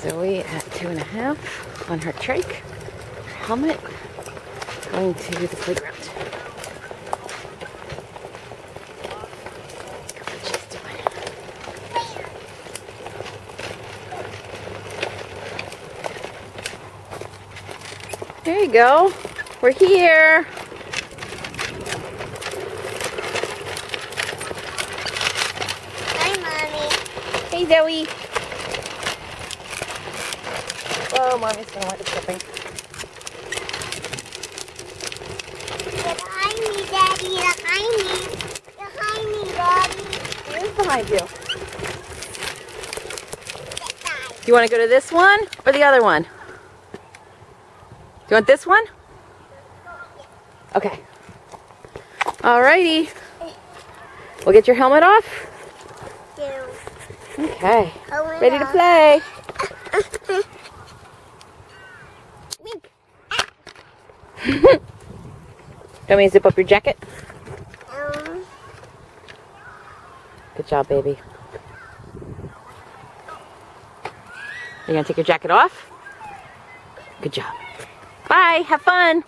Zoe at 2.5 on her trike, her helmet, going to the playground. Look what she's doing. There you go. We're here. Hi, Mommy. Hey, Zoe. Oh, Mommy's gonna want to slipping. Behind me, Daddy. Behind me. Behind me, Daddy. Who's behind you? Do you want to go to this one or the other one? Do you want this one? Okay. Alrighty. We'll get your helmet off. Okay. Ready to play. Want me to zip up your jacket? Good job, baby. Are you gonna take your jacket off? Good job. Bye, have fun.